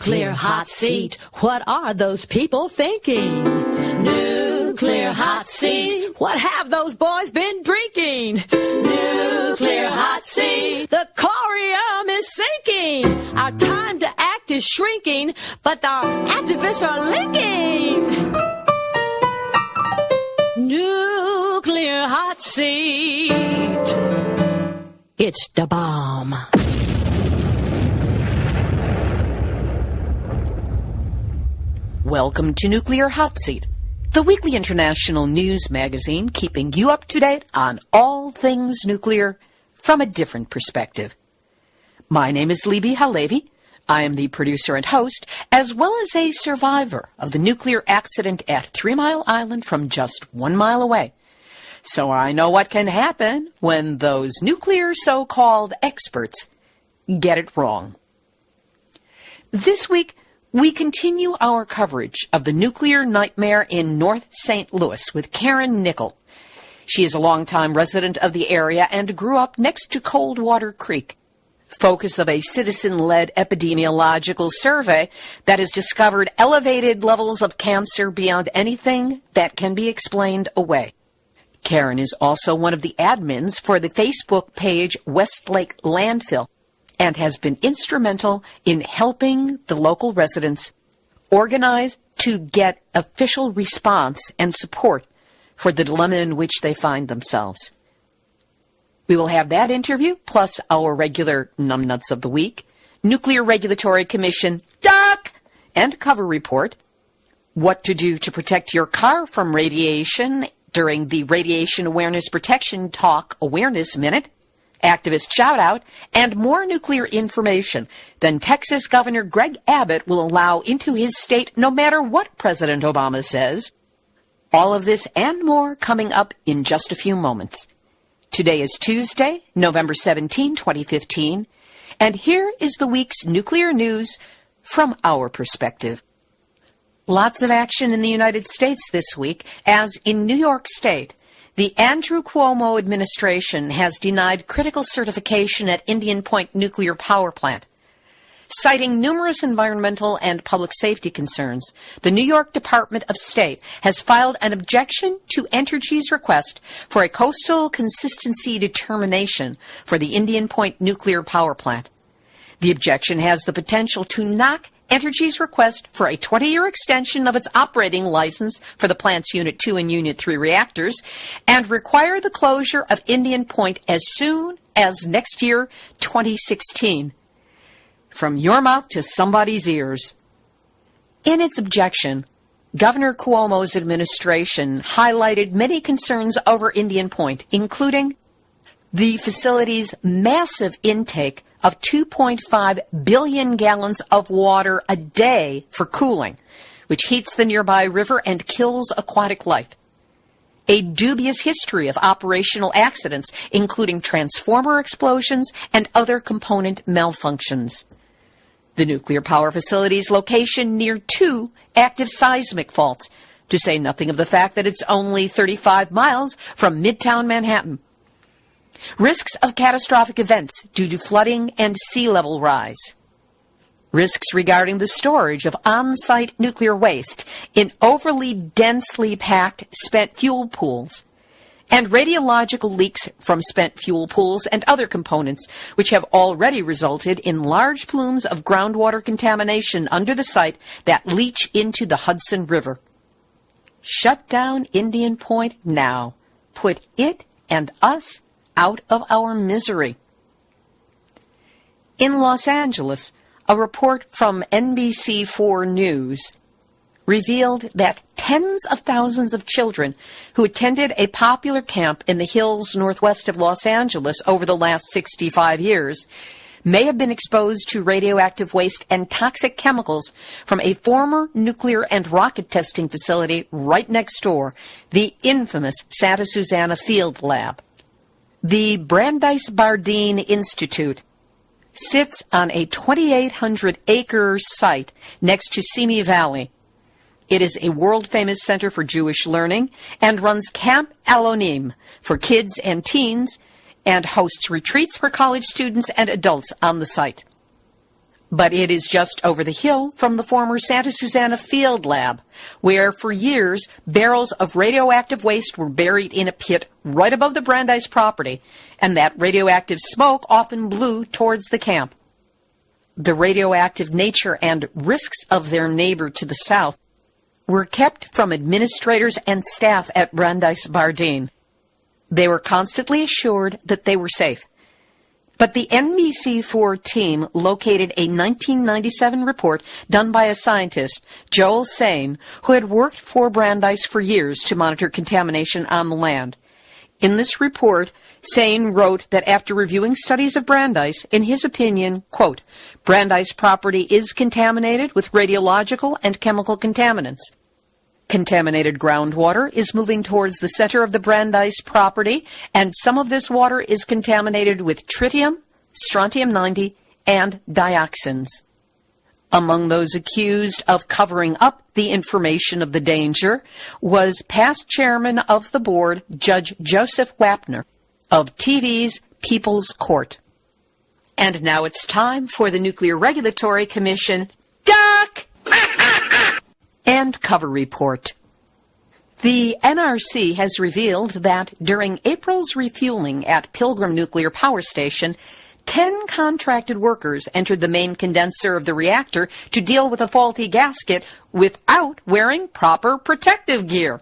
Nuclear hot seat. What are those people thinking? Nuclear hot seat. What have those boys been drinking? Nuclear hot seat. The corium is sinking. Our time to act is shrinking, but our activists are linking. Nuclear hot seat. It's the bomb. Welcome to Nuclear Hot Seat, the weekly international news magazine keeping you up to date on all things nuclear from a different perspective. My name is Libbe HaLevy. I am the producer and host, as well as a survivor of the nuclear accident at 3 Mile Island from just 1 mile away. So I know what can happen when those nuclear so-called experts get it wrong. This week, we continue our coverage of the nuclear nightmare in North St. Louis with Karen Nickle. She is a longtime resident of the area and grew up next to Coldwater Creek, focus of a citizen-led epidemiological survey that has discovered elevated levels of cancer beyond anything that can be explained away. Karen is also one of the admins for the Facebook page Westlake Landfill, and has been instrumental in helping the local residents organize to get official response and support for the dilemma in which they find themselves. We will have that interview, plus our regular NUMNUTZ of the week, Nuclear Regulatory Commission duck and cover report, what to do to protect your car from radiation during the Radiation Awareness Protection Talk Awareness Minute, activist shout-out, and more nuclear information than Texas Governor Greg Abbott will allow into his state no matter what President Obama says. All of this and more coming up in just a few moments. Today is Tuesday, November 17, 2015, and here is the week's nuclear news from our perspective. Lots of action in the United States this week, as in New York State, the Andrew Cuomo administration has denied critical certification at Indian Point Nuclear Power Plant. Citing numerous environmental and public safety concerns, the New York Department of State has filed an objection to Entergy's request for a coastal consistency determination for the Indian Point Nuclear Power Plant. The objection has the potential to knock Entergy's request for a 20-year extension of its operating license for the plant's Unit 2 and Unit 3 reactors and require the closure of Indian Point as soon as next year, 2016. From your mouth to somebody's ears. In its objection, Governor Cuomo's administration highlighted many concerns over Indian Point, including the facility's massive intake of 2.5 billion gallons of water a day for cooling, which heats the nearby river and kills aquatic life. A dubious history of operational accidents, including transformer explosions and other component malfunctions. The nuclear power facility's location near 2 active seismic faults, to say nothing of the fact that it's only 35 miles from Midtown Manhattan. Risks of catastrophic events due to flooding and sea level rise. Risks regarding the storage of on-site nuclear waste in overly densely packed spent fuel pools. And radiological leaks from spent fuel pools and other components, which have already resulted in large plumes of groundwater contamination under the site that leach into the Hudson River. Shut down Indian Point now. Put it and us out of our misery. In Los Angeles, a report from NBC4 News revealed that tens of thousands of children who attended a popular camp in the hills northwest of Los Angeles over the last 65 years may have been exposed to radioactive waste and toxic chemicals from a former nuclear and rocket testing facility right next door, the infamous Santa Susana Field Lab. The Brandeis Bardeen Institute sits on a 2,800-acre site next to Simi Valley. It is a world-famous center for Jewish learning and runs Camp Alonim for kids and teens and hosts retreats for college students and adults on the site. But it is just over the hill from the former Santa Susana Field Lab, where for years barrels of radioactive waste were buried in a pit right above the Brandeis property, and that radioactive smoke often blew towards the camp. The radioactive nature and risks of their neighbor to the south were kept from administrators and staff at Brandeis Bardeen. They were constantly assured that they were safe. But the NBC4 team located a 1997 report done by a scientist, Joel Sain, who had worked for Brandeis for years to monitor contamination on the land. In this report, Sain wrote that after reviewing studies of Brandeis, in his opinion, quote, Brandeis property is contaminated with radiological and chemical contaminants. Contaminated groundwater is moving towards the center of the Brandeis property, and some of this water is contaminated with tritium, strontium 90, and dioxins. Among those accused of covering up the information of the danger was past chairman of the board, Judge Joseph Wapner, of TV's People's Court. And now it's time for the Nuclear Regulatory Commission, Duck! And cover report. The NRC has revealed that during April's refueling at Pilgrim Nuclear Power Station, 10 contracted workers entered the main condenser of the reactor to deal with a faulty gasket without wearing proper protective gear.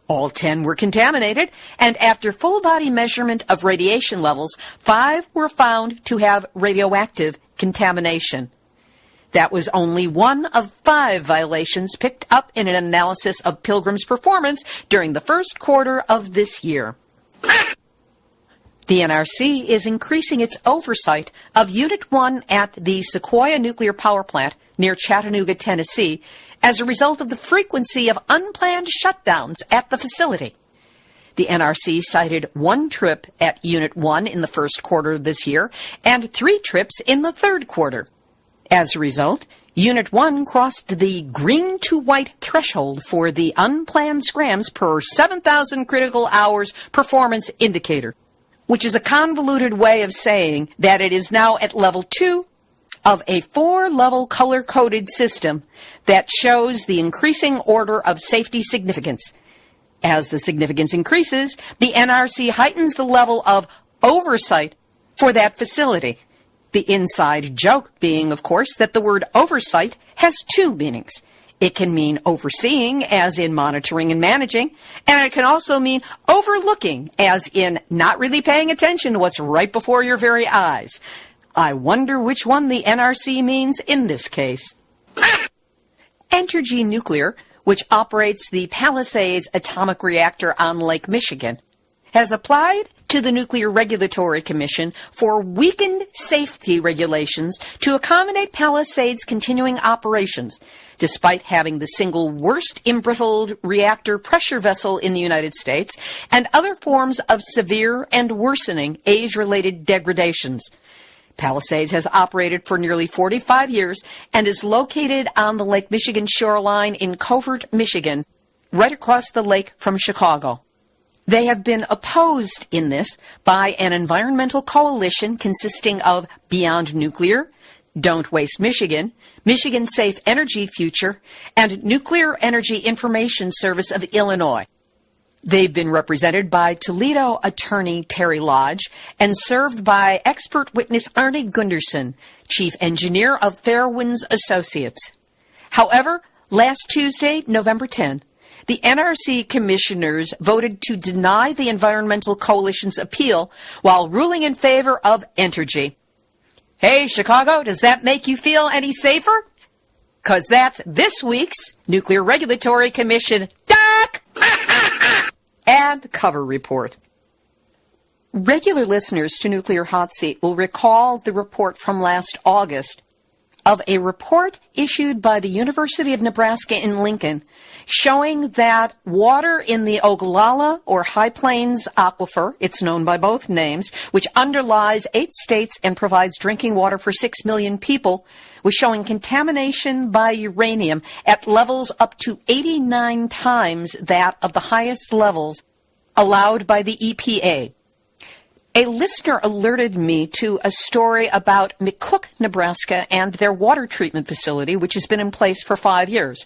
All 10 were contaminated, and after full-body measurement of radiation levels, 5 were found to have radioactive contamination. That was only one of 5 violations picked up in an analysis of Pilgrim's performance during the first quarter of this year. The NRC is increasing its oversight of Unit 1 at the Sequoyah nuclear power plant near Chattanooga, Tennessee, as a result of the frequency of unplanned shutdowns at the facility. The NRC cited 1 trip at Unit 1 in the first quarter of this year and 3 trips in the third quarter. As a result, Unit 1 crossed the green to white threshold for the unplanned scrams per 7,000 critical hours performance indicator, which is a convoluted way of saying that it is now at level 2 of a 4-level color-coded system that shows the increasing order of safety significance. As the significance increases, the NRC heightens the level of oversight for that facility. The inside joke being, of course, that the word oversight has 2 meanings. It can mean overseeing, as in monitoring and managing, and it can also mean overlooking, as in not really paying attention to what's right before your very eyes. I wonder which one the NRC means in this case. Entergy Nuclear, which operates the Palisades atomic reactor on Lake Michigan, has applied to the Nuclear Regulatory Commission for weakened safety regulations to accommodate Palisades' continuing operations, despite having the single worst embrittled reactor pressure vessel in the United States and other forms of severe and worsening age-related degradations. Palisades has operated for nearly 45 years and is located on the Lake Michigan shoreline in Covert, Michigan, right across the lake from Chicago. They have been opposed in this by an environmental coalition consisting of Beyond Nuclear, Don't Waste Michigan, Michigan Safe Energy Future, and Nuclear Energy Information Service of Illinois. They've been represented by Toledo attorney Terry Lodge and served by expert witness Arnie Gunderson, chief engineer of Fairwinds Associates. However, last Tuesday, November 10, the NRC commissioners voted to deny the Environmental Coalition's appeal while ruling in favor of Entergy. Hey, Chicago, does that make you feel any safer? 'Cause that's this week's Nuclear Regulatory Commission Duck! And cover report. Regular listeners to Nuclear Hot Seat will recall the report from last August of a report issued by the University of Nebraska in Lincoln showing that water in the Ogallala or High Plains Aquifer, it's known by both names, which underlies 8 states and provides drinking water for 6 million people, was showing contamination by uranium at levels up to 89 times that of the highest levels allowed by the EPA. A listener alerted me to a story about McCook, Nebraska, and their water treatment facility, which has been in place for 5 years.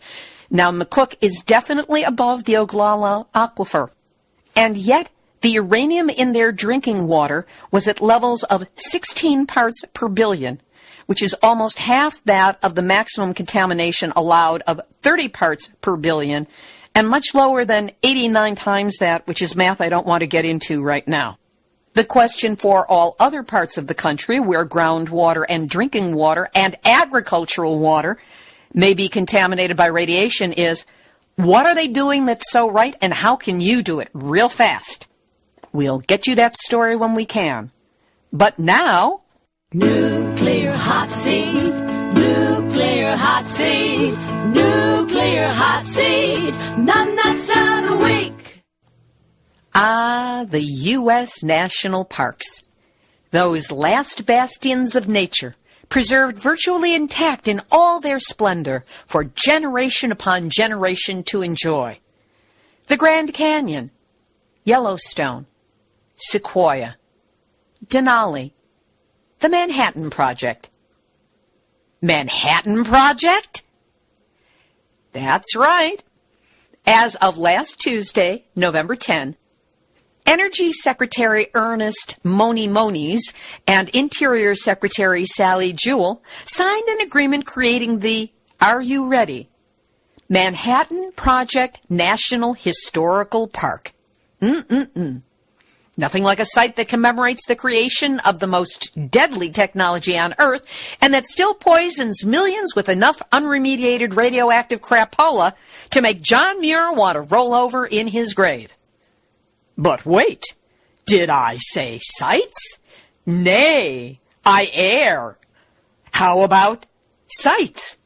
Now, McCook is definitely above the Oglala Aquifer, and yet the uranium in their drinking water was at levels of 16 parts per billion, which is almost half that of the maximum contamination allowed of 30 parts per billion, and much lower than 89 times that, which is math I don't want to get into right now. The question for all other parts of the country where groundwater and drinking water and agricultural water may be contaminated by radiation is, what are they doing that's so right, and how can you do it real fast? We'll get you that story when we can. But now... Nuclear hot seat, nuclear hot seat, nuclear hot seat, NUMNUTZ of the week. Ah, the U.S. national parks. Those last bastions of nature, preserved virtually intact in all their splendor for generation upon generation to enjoy. The Grand Canyon, Yellowstone, Sequoyah, Denali, the Manhattan Project. Manhattan Project? That's right. As of last Tuesday, November 10, Energy Secretary Ernest Moniz and Interior Secretary Sally Jewell signed an agreement creating the, are you ready, Manhattan Project National Historical Park. Nothing like a site that commemorates the creation of the most deadly technology on Earth and that still poisons millions with enough unremediated radioactive crapola to make John Muir want to roll over in his grave. But wait, did I say sites? Nay, I err. How about sites?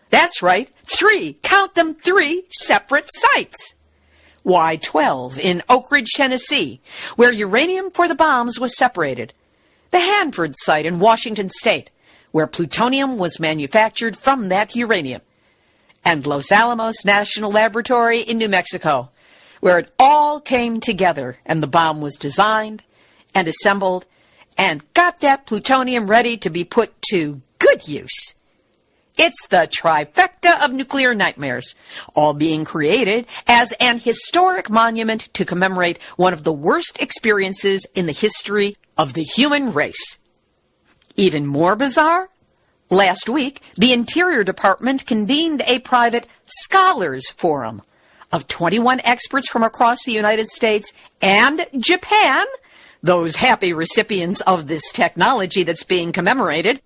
That's right, 3, count them, 3 separate sites. Why, 12 in Oak Ridge, Tennessee, where uranium for the bombs was separated. The Hanford site in Washington State, where plutonium was manufactured from that uranium. And Los Alamos National Laboratory in New Mexico, where it all came together and the bomb was designed and assembled and got that plutonium ready to be put to good use. It's the trifecta of nuclear nightmares, all being created as an historic monument to commemorate one of the worst experiences in the history of the human race. Even more bizarre, last week, the Interior Department convened a private scholars forum of 21 experts from across the United States and Japan, those happy recipients of this technology that's being commemorated.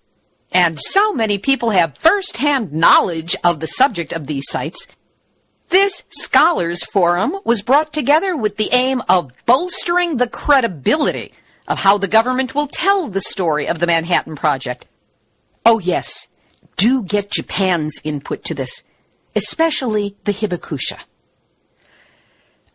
And so many people have first-hand knowledge of the subject of these sites. This Scholars Forum was brought together with the aim of bolstering the credibility of how the government will tell the story of the Manhattan Project. Oh yes, do get Japan's input to this, especially the hibakusha.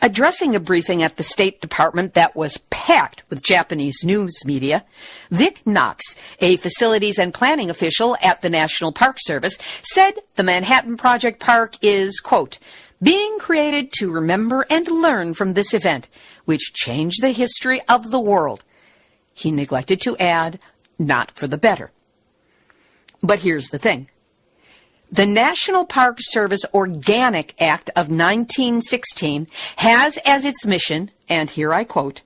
Addressing a briefing at the State Department that was packed with Japanese news media, Vic Knox, a facilities and planning official at the National Park Service, said the Manhattan Project Park is, quote, being created to remember and learn from this event, which changed the history of the world. He neglected to add, not for the better. But here's the thing. The National Park Service Organic Act of 1916 has as its mission, and here I quote,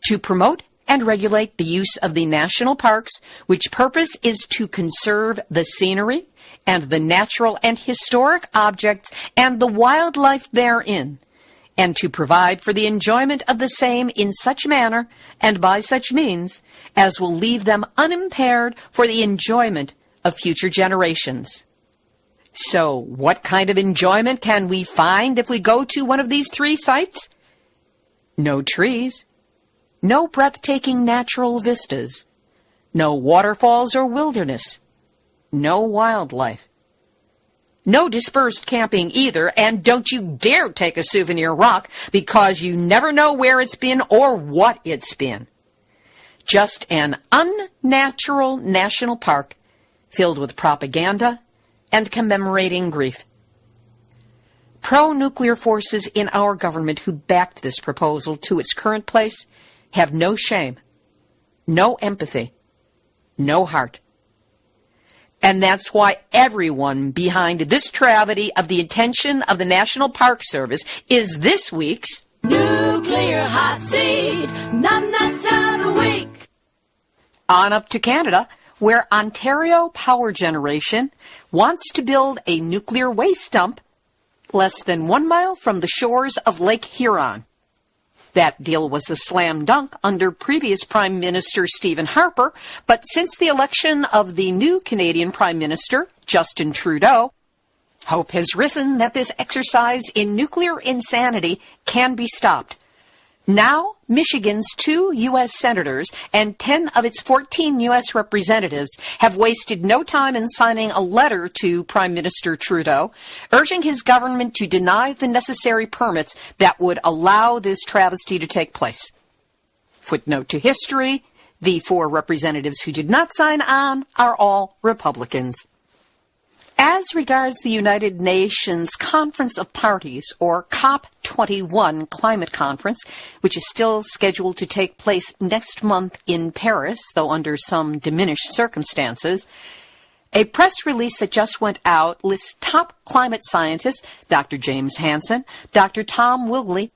to promote and regulate the use of the national parks, which purpose is to conserve the scenery and the natural and historic objects and the wildlife therein, and to provide for the enjoyment of the same in such manner and by such means as will leave them unimpaired for the enjoyment of future generations. So, what kind of enjoyment can we find if we go to one of these 3 sites? No trees, no breathtaking natural vistas, no waterfalls or wilderness, no wildlife, no dispersed camping either, and don't you dare take a souvenir rock because you never know where it's been or what it's been. Just an unnatural national park filled with propaganda and commemorating grief. Pro-nuclear forces in our government who backed this proposal to its current place have no shame, no empathy, no heart. And that's why everyone behind this travesty of the intention of the National Park Service is this week's Nuclear Hot Seat, NUMNUTZ of the Week. On up to Canada, where Ontario Power Generation wants to build a nuclear waste dump less than 1 mile from the shores of Lake Huron. That deal was a slam dunk under previous Prime Minister Stephen Harper, but since the election of the new Canadian Prime Minister, Justin Trudeau, hope has risen that this exercise in nuclear insanity can be stopped. Now, Michigan's 2 U.S. senators and 10 of its 14 U.S. representatives have wasted no time in signing a letter to Prime Minister Trudeau, urging his government to deny the necessary permits that would allow this travesty to take place. Footnote to history, the 4 representatives who did not sign on are all Republicans. As regards the United Nations Conference of Parties, or COP21 climate conference, which is still scheduled to take place next month in Paris, though under some diminished circumstances, a press release that just went out lists top climate scientists, Dr. James Hansen, Dr. Tom Wigley,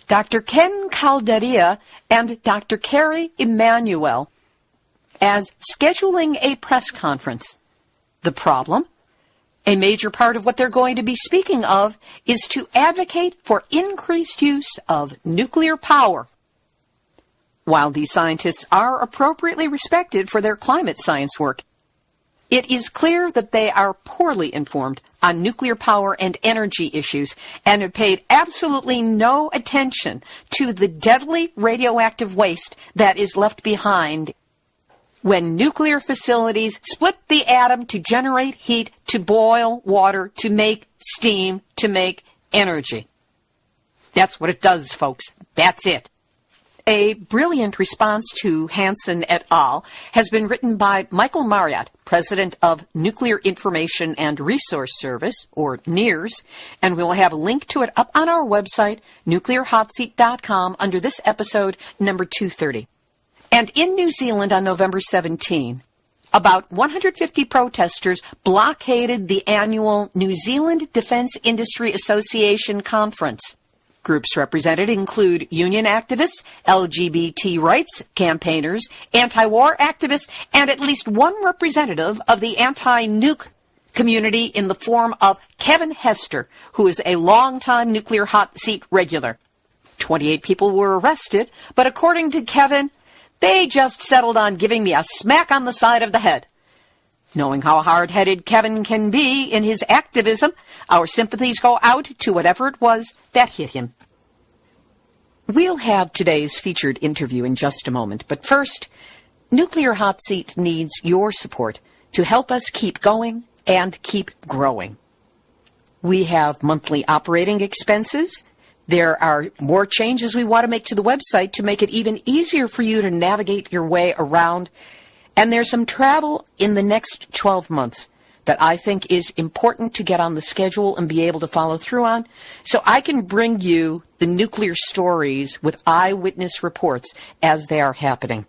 Dr. Ken Calderia, and Dr. Carrie Emanuel as scheduling a press conference. The problem? A major part of what they're going to be speaking of is to advocate for increased use of nuclear power. While these scientists are appropriately respected for their climate science work, it is clear that they are poorly informed on nuclear power and energy issues and have paid absolutely no attention to the deadly radioactive waste that is left behind when nuclear facilities split the atom to generate heat, to boil water, to make steam, to make energy. That's what it does, folks. That's it. A brilliant response to Hansen et al. Has been written by Michael Marriott, president of Nuclear Information and Resource Service, or NIRS, and we'll have a link to it up on our website, nuclearhotseat.com, under this episode, number 230. And in New Zealand on November 17, about 150 protesters blockaded the annual New Zealand Defense Industry Association conference. Groups represented include union activists, LGBT rights campaigners, anti-war activists, and at least one representative of the anti-nuke community in the form of Kevin Hester, who is a longtime nuclear hot seat regular. 28 people were arrested, but according to Kevin, they just settled on giving me a smack on the side of the head. Knowing how hard-headed Kevin can be in his activism, our sympathies go out to whatever it was that hit him. We'll have today's featured interview in just a moment, but first, Nuclear Hot Seat needs your support to help us keep going and keep growing. We have monthly operating expenses. There are more changes we want to make to the website to make it even easier for you to navigate your way around. And there's some travel in the next 12 months that I think is important to get on the schedule and be able to follow through on, so I can bring you the nuclear stories with eyewitness reports as they are happening.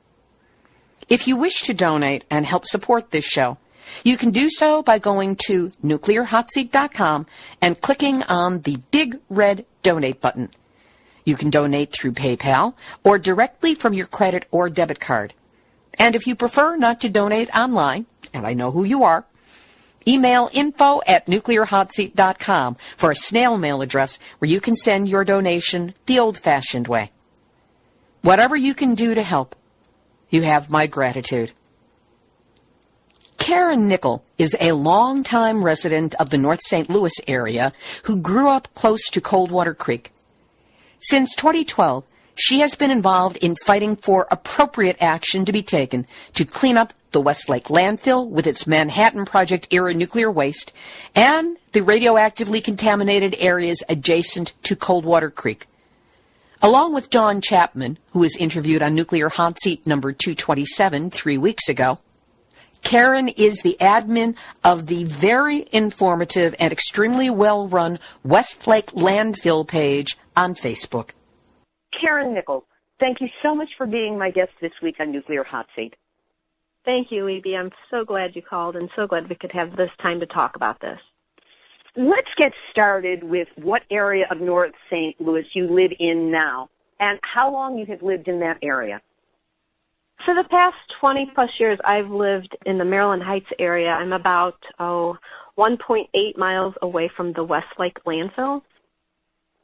If you wish to donate and help support this show, you can do so by going to nuclearhotseat.com and clicking on the big red donate button. You can donate through PayPal or directly from your credit or debit card. And if you prefer not to donate online, and I know who you are, email info@nuclearhotseat.com for a snail mail address where you can send your donation the old-fashioned way. Whatever you can do to help, you have my gratitude. Karen Nickle is a longtime resident of the North St. Louis area who grew up close to Coldwater Creek. Since 2012, she has been involved in fighting for appropriate action to be taken to clean up the Westlake landfill with its Manhattan Project-era nuclear waste and the radioactively contaminated areas adjacent to Coldwater Creek. Along with Dawn Chapman, who was interviewed on Nuclear Hot Seat number 227 3 weeks ago, Karen is the admin of the very informative and extremely well-run Westlake landfill page on Facebook. Karen Nickle, Thank you so much for being my guest this week on Nuclear Hot Seat. Thank you, Libbe. I'm so glad you called and so glad we could have this time to talk about this. Let's get started with what area of North St. Louis you live in now and how long you have lived in that area. For the past 20-plus years, I've lived in the Maryland Heights area. I'm about 1.8 miles away from the Westlake landfill.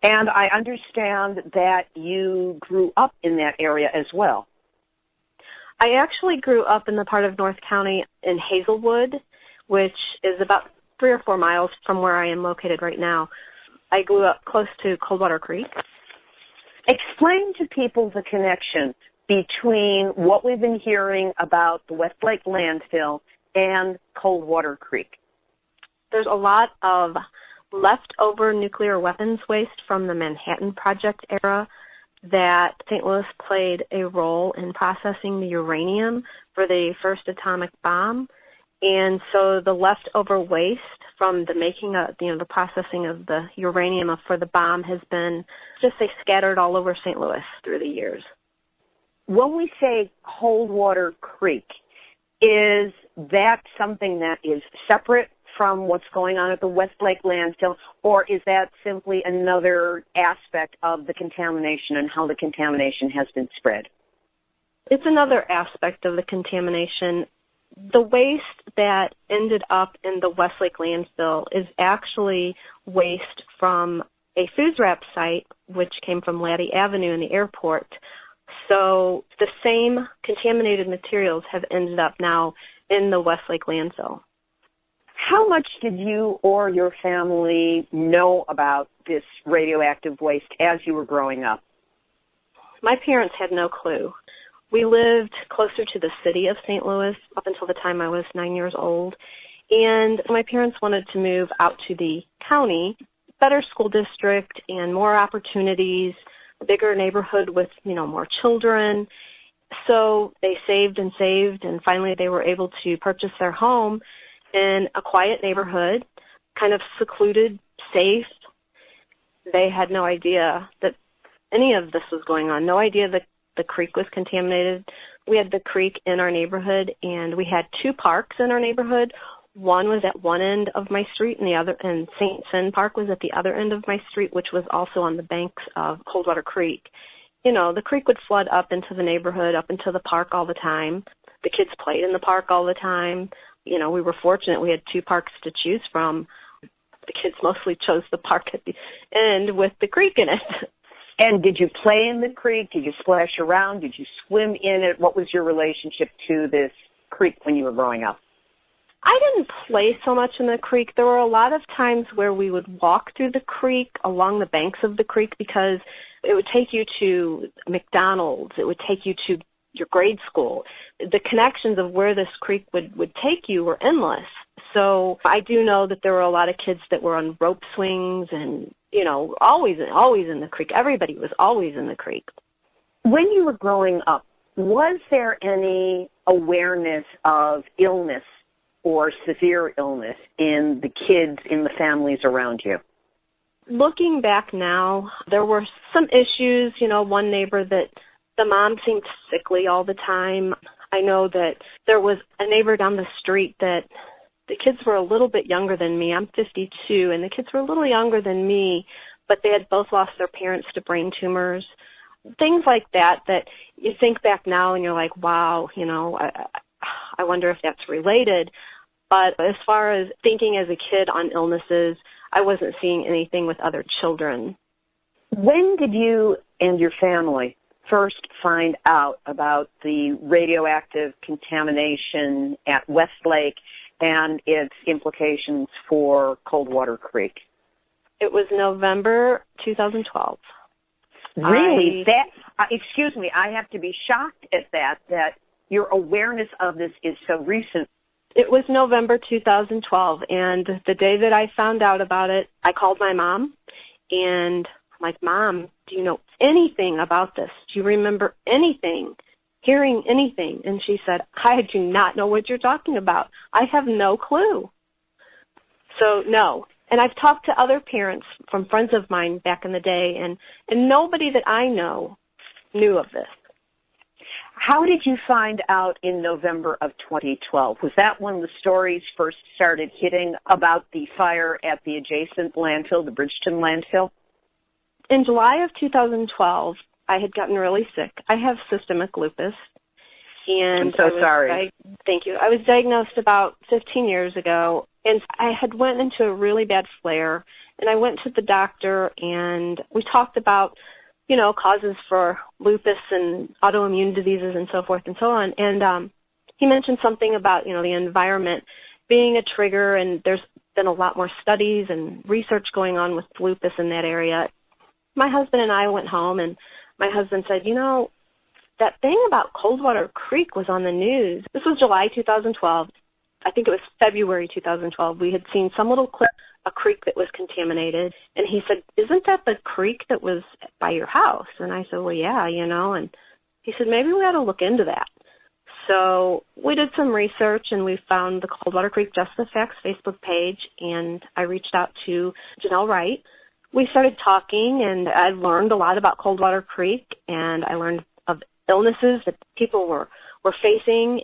And I understand that you grew up in that area as well. I actually grew up in the part of North County in Hazelwood, which is about 3 or 4 miles from where I am located right now. I grew up close to Coldwater Creek. Explain to people the connection between what we've been hearing about the Westlake landfill and Coldwater Creek. There's a lot of leftover nuclear weapons waste from the Manhattan Project era that St. Louis played a role in processing the uranium for the first atomic bomb. And so the leftover waste from the making of, the processing of the uranium for the bomb has been scattered all over St. Louis through the years. When we say Coldwater Creek, is that something that is separate from what's going on at the Westlake landfill, or is that simply another aspect of the contamination and how the contamination has been spread? It's another aspect of the contamination. The waste that ended up in the Westlake landfill is actually waste from a food wrap site, which came from Laddie Avenue in the airport. So the same contaminated materials have ended up now in the Westlake landfill. How much did you or your family know about this radioactive waste as you were growing up? My parents had no clue. We lived closer to the city of St. Louis up until the time I was 9 years old, and my parents wanted to move out to the county, better school district and more opportunities, a bigger neighborhood with, more children. So they saved, and finally they were able to purchase their home in a quiet neighborhood, kind of secluded, safe. They had no idea that any of this was going on, no idea that the creek was contaminated. We had the creek in our neighborhood, and we had 2 parks in our neighborhood. One was at one end of my street, and St. Finn Park was at the other end of my street, which was also on the banks of Coldwater Creek. The creek would flood up into the neighborhood, up into the park all the time. The kids played in the park all the time. We were fortunate. We had 2 parks to choose from. The kids mostly chose the park at the end with the creek in it. And did you play in the creek? Did you splash around? Did you swim in it? What was your relationship to this creek when you were growing up? I didn't play so much in the creek. There were a lot of times where we would walk through the creek, along the banks of the creek, because it would take you to McDonald's. It would take you to your grade school. The connections of where this creek would take you were endless. So I do know that there were a lot of kids that were on rope swings and, always in the creek. Everybody was always in the creek. When you were growing up, was there any awareness of illness or severe illness in the kids, in the families around you? Looking back now, there were some issues. One neighbor that the mom seemed sickly all the time. I know that there was a neighbor down the street that the kids were a little bit younger than me. I'm 52, and the kids were a little younger than me, but they had both lost their parents to brain tumors. Things like that you think back now and you're like, wow, I wonder if that's related. But as far as thinking as a kid on illnesses, I wasn't seeing anything with other children. When did you and your family first find out about the radioactive contamination at Westlake and its implications for Coldwater Creek? It was November 2012. Really? Excuse me, I have to be shocked at that your awareness of this is so recent. It was November 2012, and the day that I found out about it, I called my mom, and I'm like, Mom, do you know anything about this? Do you remember anything, hearing anything? And she said, I do not know what you're talking about. I have no clue. So, no. And I've talked to other parents from friends of mine back in the day, and nobody that I know knew of this. How did you find out in November of 2012? Was that when the stories first started hitting about the fire at the adjacent landfill, the Bridgeton landfill? In July of 2012, I had gotten really sick. I have systemic lupus. And I'm so sorry. Thank you. I was diagnosed about 15 years ago, and I had went into a really bad flare, and I went to the doctor, and we talked about causes for lupus and autoimmune diseases and so forth and so on. And he mentioned something about, the environment being a trigger, and there's been a lot more studies and research going on with lupus in that area. My husband and I went home, and my husband said, that thing about Coldwater Creek was on the news. This was July 2012. I think it was February 2012. We had seen some little clip, a creek that was contaminated. And he said, isn't that the creek that was by your house? And I said, well, yeah, and he said, maybe we ought to look into that. So we did some research, and we found the Coldwater Creek Just the Facts Facebook page, and I reached out to Janelle Wright. We started talking, and I learned a lot about Coldwater Creek, and I learned of illnesses that people were facing.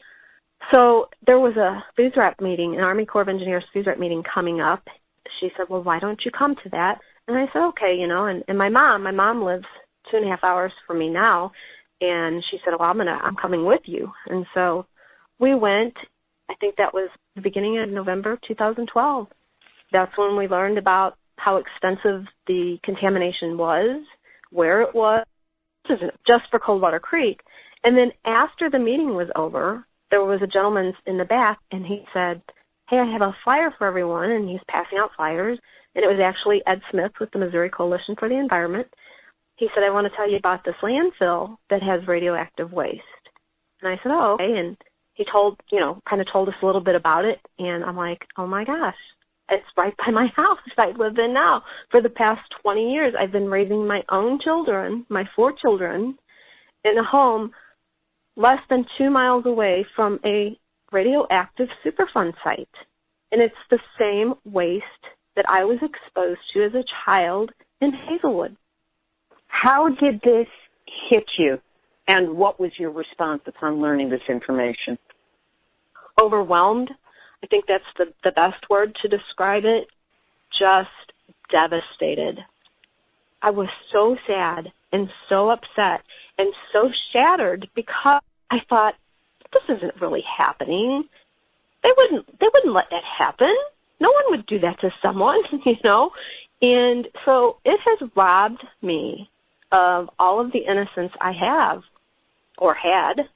So there was a food rep meeting, an Army Corps of Engineers food rep meeting coming up. She said, well, why don't you come to that? And I said, okay, and my mom lives 2.5 hours from me now, and she said, well, I'm coming with you. And so we went. I think that was the beginning of November 2012. That's when we learned about how extensive the contamination was, where it was, just for Coldwater Creek. And then after the meeting was over, there was a gentleman in the back, and he said, hey, I have a flyer for everyone, and he's passing out flyers. And it was actually Ed Smith with the Missouri Coalition for the Environment. He said, I want to tell you about this landfill that has radioactive waste. And I said, oh, okay. And he told us a little bit about it. And I'm like, oh, my gosh, it's right by my house I live in now. For the past 20 years, I've been raising my own children, my 4 children, in a home less than 2 miles away from a radioactive Superfund site. And it's the same waste that I was exposed to as a child in Hazelwood. How did this hit you, and what was your response upon learning this information? Overwhelmed. I think that's the best word to describe it. Just devastated. I was so sad and so upset and so shattered because I thought, this isn't really happening. They wouldn't let that happen. No one would do that to someone, And so it has robbed me of all of the innocence I have or had.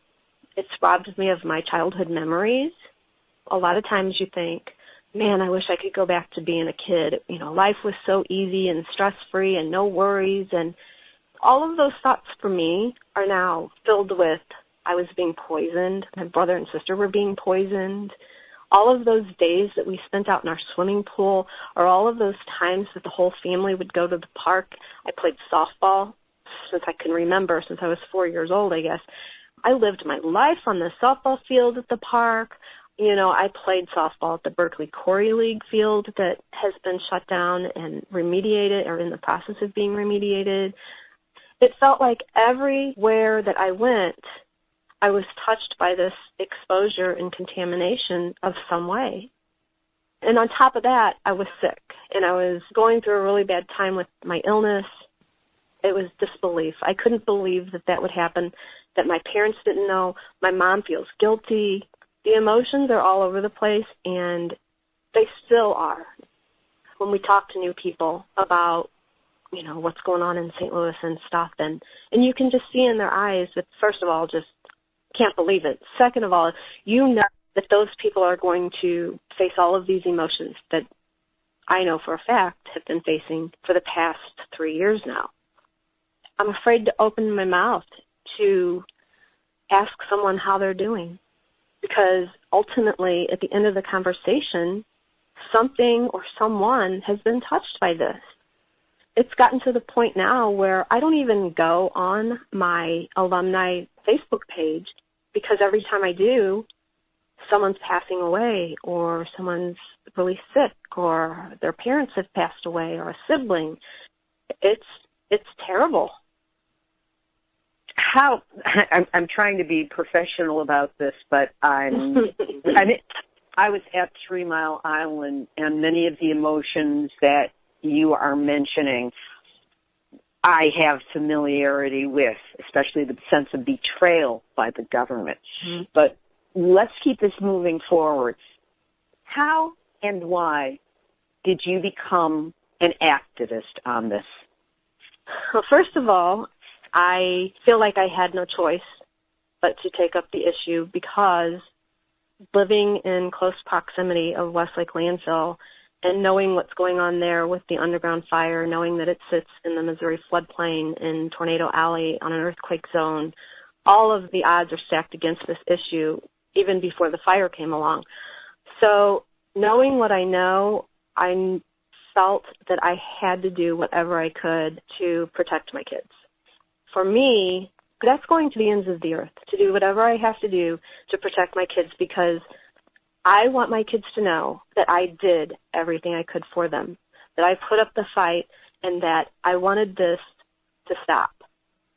It's robbed me of my childhood memories. A lot of times you think, man, I wish I could go back to being a kid. Life was so easy and stress-free and no worries. And all of those thoughts for me are now filled with, I was being poisoned. My brother and sister were being poisoned. All of those days that we spent out in our swimming pool, or all of those times that the whole family would go to the park. I played softball since I can remember, since I was 4 years old, I guess. I lived my life on the softball field at the park. I played softball at the Berkeley Corey League field that has been shut down and remediated, or in the process of being remediated. It felt like everywhere that I went, I was touched by this exposure and contamination of some way. And on top of that, I was sick, and I was going through a really bad time with my illness. It was disbelief. I couldn't believe that would happen, that my parents didn't know. My mom feels guilty. The emotions are all over the place, and they still are. When we talk to new people about, what's going on in St. Louis and stuff, and you can just see in their eyes that, first of all, just can't believe it. Second of all, that those people are going to face all of these emotions that I know for a fact have been facing for the past 3 years now. I'm afraid to open my mouth to ask someone how they're doing, because ultimately, at the end of the conversation, something or someone has been touched by this. It's gotten to the point now where I don't even go on my alumni Facebook page, because every time I do, someone's passing away, or someone's really sick, or their parents have passed away, or a sibling. It's terrible. I'm trying to be professional about this, but I was at 3 Mile Island, and many of the emotions that you are mentioning, I have familiarity with, especially the sense of betrayal by the government. Mm-hmm. But let's keep this moving forward. How and why did you become an activist on this? Well, first of all, I feel like I had no choice but to take up the issue because living in close proximity of Westlake Landfill and knowing what's going on there with the underground fire, knowing that it sits in the Missouri floodplain in Tornado Alley on an earthquake zone, all of the odds are stacked against this issue even before the fire came along. So knowing what I know, I felt that I had to do whatever I could to protect my kids. For me, that's going to the ends of the earth, to do whatever I have to do to protect my kids, because I want my kids to know that I did everything I could for them, that I put up the fight, and that I wanted this to stop.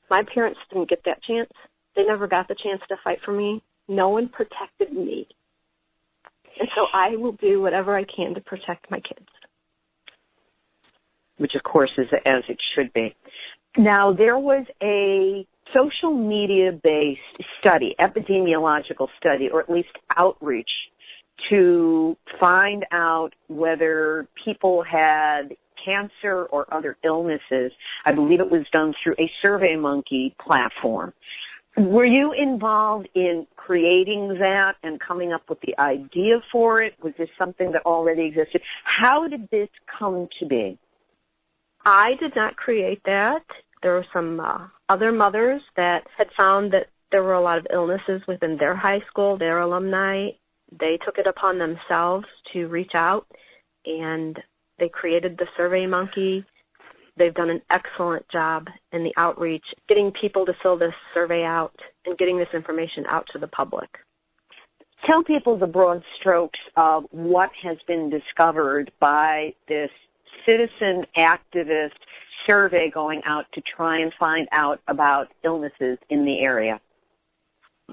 My parents didn't get that chance. They never got the chance to fight for me. No one protected me. And so I will do whatever I can to protect my kids. Which, of course, is as it should be. Now, there was a social media-based study, epidemiological study, or at least outreach, to find out whether people had cancer or other illnesses. I believe it was done through a SurveyMonkey platform. Were you involved in creating that and coming up with the idea for it? Was this something that already existed? How did this come to be? I did not create that. There were some other mothers that had found that there were a lot of illnesses within their high school, their alumni. They took it upon themselves to reach out, and they created the SurveyMonkey. They've done an excellent job in the outreach, getting people to fill this survey out and getting this information out to the public. Tell people the broad strokes of what has been discovered by this citizen activist survey going out to try and find out about illnesses in the area.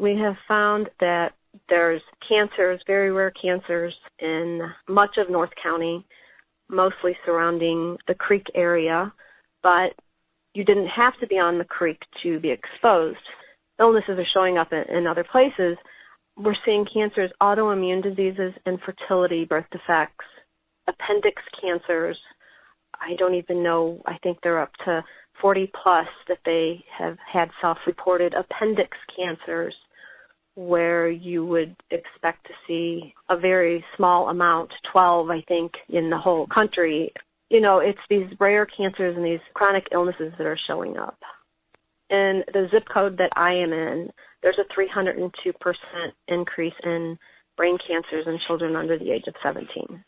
We have found that there's cancers, very rare cancers, in much of North County, mostly surrounding the creek area, but you didn't have to be on the creek to be exposed. Illnesses are showing up in other places. We're seeing cancers, autoimmune diseases, infertility, birth defects, appendix cancers. I don't even know, I think they're up to 40 plus that they have had self-reported appendix cancers, where you would expect to see a very small amount, 12, I think, in the whole country. You know, it's these rare cancers and these chronic illnesses that are showing up. In the zip code that I am in, there's a 302% increase in brain cancers in children under the age of 17.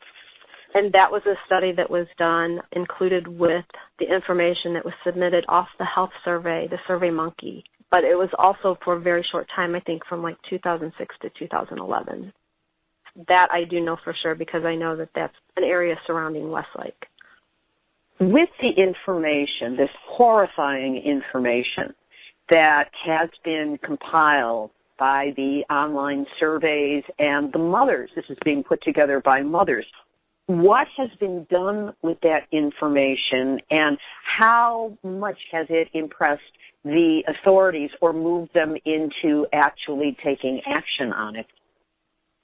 And that was a study that was done, included with the information that was submitted off the health survey, the SurveyMonkey. But it was also for a very short time, I think from like 2006 to 2011. That I do know for sure because I know that that's an area surrounding Westlake. With the information, this horrifying information that has been compiled by the online surveys and the mothers, this is being put together by mothers, what has been done with that information and how much has it impressed the authorities or moved them into actually taking action on it?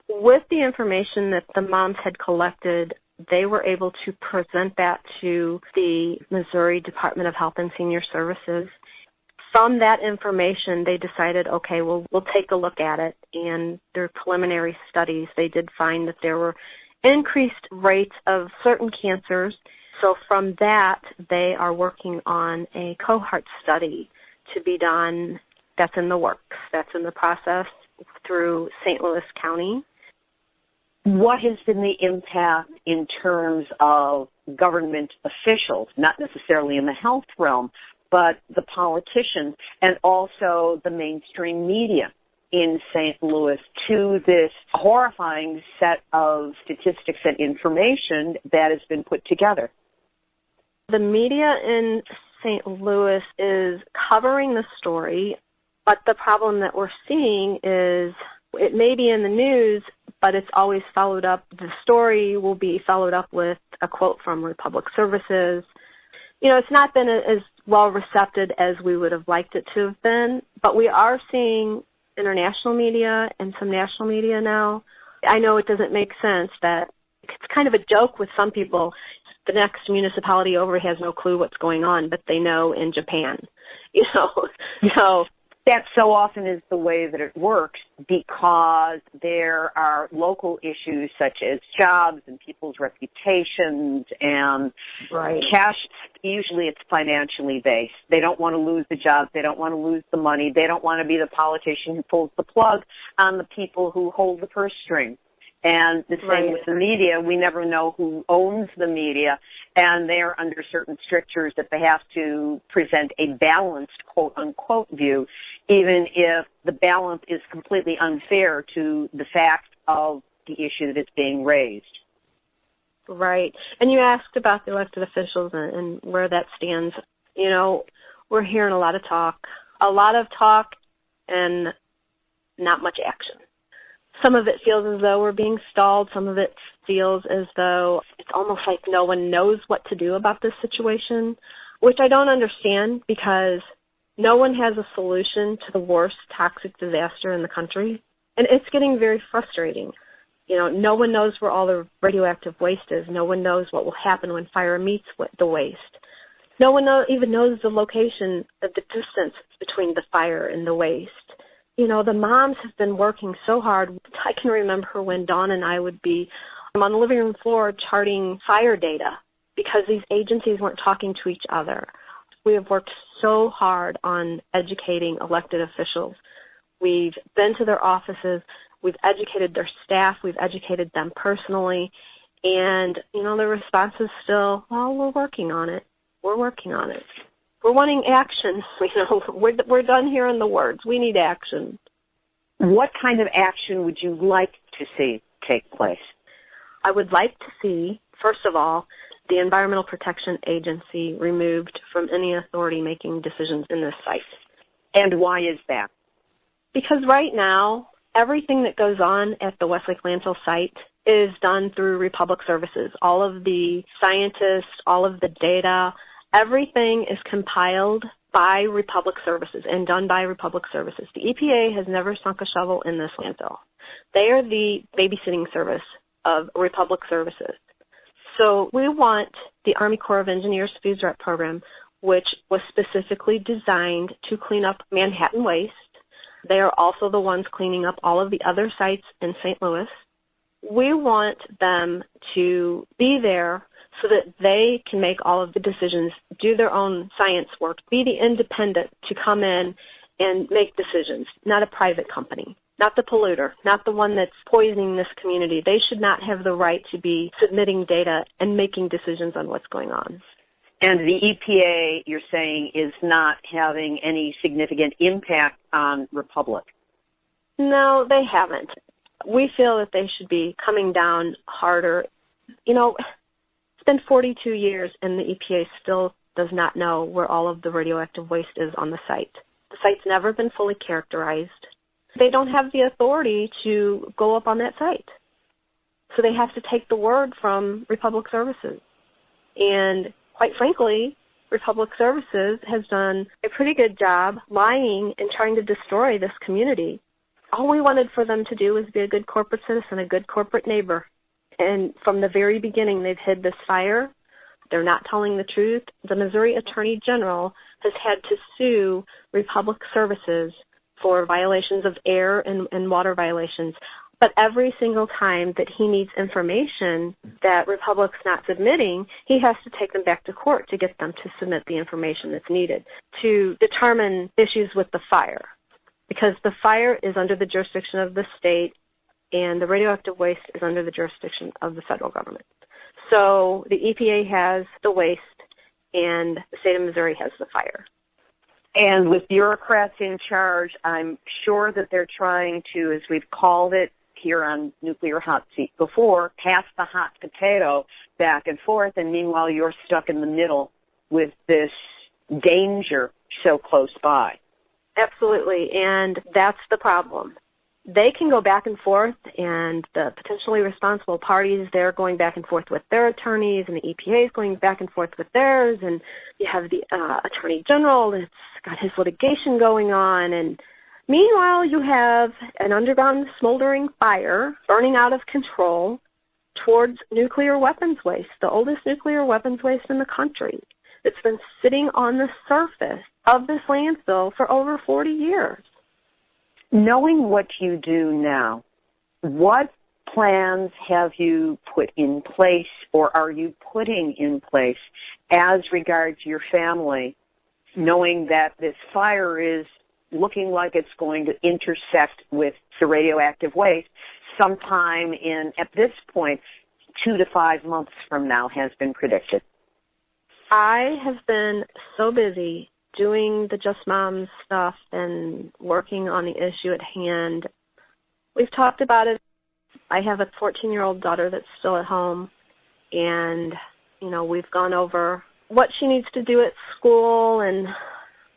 With the information that the moms had collected, they were able to present that to the Missouri Department of Health and Senior Services. From that information, they decided, okay, well, we'll take a look at it. And their preliminary studies, they did find that there were increased rates of certain cancers. So from that, they are working on a cohort study to be done. That's in the works. That's in the process through St. Louis County. What has been the impact in terms of government officials, not necessarily in the health realm, but the politicians and also the mainstream media in St. Louis to this horrifying set of statistics and information that has been put together? The media in St. Louis is covering the story. But the problem that we're seeing is it may be in the news, but it's always followed up. The story will be followed up with a quote from Republic Services. You know, it's not been as well received as we would have liked it to have been, but we are seeing international media and some national media now. I know it doesn't make sense that it's kind of a joke with some people. The next municipality over has no clue what's going on, but they know in Japan. You know, so that so often is the way that it works because there are local issues such as jobs and people's reputations and cash. Usually it's financially based. They don't want to lose the jobs. They don't want to lose the money. They don't want to be the politician who pulls the plug on the people who hold the purse string. And the same with the media. We never know who owns the media, and they're under certain strictures that they have to present a balanced, quote-unquote, view, even if the balance is completely unfair to the fact of the issue that is being raised. Right. And you asked about the elected officials and where that stands. You know, we're hearing a lot of talk and not much action. Some of it feels as though we're being stalled. Some of it feels as though it's almost like no one knows what to do about this situation, which I don't understand because no one has a solution to the worst toxic disaster in the country. And it's getting very frustrating. You know, no one knows where all the radioactive waste is. No one knows what will happen when fire meets the waste. No one even knows the location of the distance between the fire and the waste. You know, the moms have been working so hard. I can remember when Dawn and I would be on the living room floor charting fire data because these agencies weren't talking to each other. We have worked so hard on educating elected officials. We've been to their offices. We've educated their staff. We've educated them personally. And, you know, the response is still, well, we're working on it. We're working on it. We're wanting action. You know, we're done hearing the words. We need action. What kind of action would you like to see take place? I would like to see, first of all, the Environmental Protection Agency removed from any authority making decisions in this site. And why is that? Because right now, everything that goes on at the Westlake landfill site is done through Republic Services. All of the scientists, all of the data, everything is compiled by Republic Services and done by Republic Services. The EPA has never sunk a shovel in this landfill. They are the babysitting service of Republic Services. So we want the Army Corps of Engineers Food Rep program, which was specifically designed to clean up Manhattan waste. They are also the ones cleaning up all of the other sites in St. Louis. We want them to be there so that they can make all of the decisions, do their own science work, be the independent to come in and make decisions, not a private company, not the polluter, not the one that's poisoning this community. They should not have the right to be submitting data and making decisions on what's going on. And the EPA, you're saying, is not having any significant impact on Republic? No, they haven't. We feel that they should be coming down harder. You know, it's been 42 years and the EPA still does not know where all of the radioactive waste is on the site. The site's never been fully characterized. They don't have the authority to go up on that site. So they have to take the word from Republic Services. And quite frankly, Republic Services has done a pretty good job lying and trying to destroy this community. All we wanted for them to do was be a good corporate citizen, a good corporate neighbor. And from the very beginning, they've hid this fire. They're not telling the truth. The Missouri Attorney General has had to sue Republic Services for violations of air and water violations. But every single time that he needs information that Republic's not submitting, he has to take them back to court to get them to submit the information that's needed to determine issues with the fire. Because the fire is under the jurisdiction of the state and the radioactive waste is under the jurisdiction of the federal government. So the EPA has the waste and the state of Missouri has the fire. And with bureaucrats in charge, I'm sure that they're trying to, as we've called it here on Nuclear Hot Seat before, pass the hot potato back and forth, and meanwhile you're stuck in the middle with this danger so close by. Absolutely, and that's the problem. They can go back and forth, and the potentially responsible parties, they're going back and forth with their attorneys, and the EPA is going back and forth with theirs, and you have the Attorney General that's got his litigation going on, and meanwhile you have an underground smoldering fire burning out of control towards nuclear weapons waste, the oldest nuclear weapons waste in the country. It's been sitting on the surface of this landfill for over 40 years. Knowing what you do now, what plans have you put in place or are you putting in place as regards your family, knowing that this fire is looking like it's going to intersect with the radioactive waste sometime in, at this point, 2 to 5 months from now has been predicted? I have been so busy doing the Just Moms stuff and working on the issue at hand. We've talked about it. I have a 14-year-old daughter that's still at home, and, you know, we've gone over what she needs to do at school, and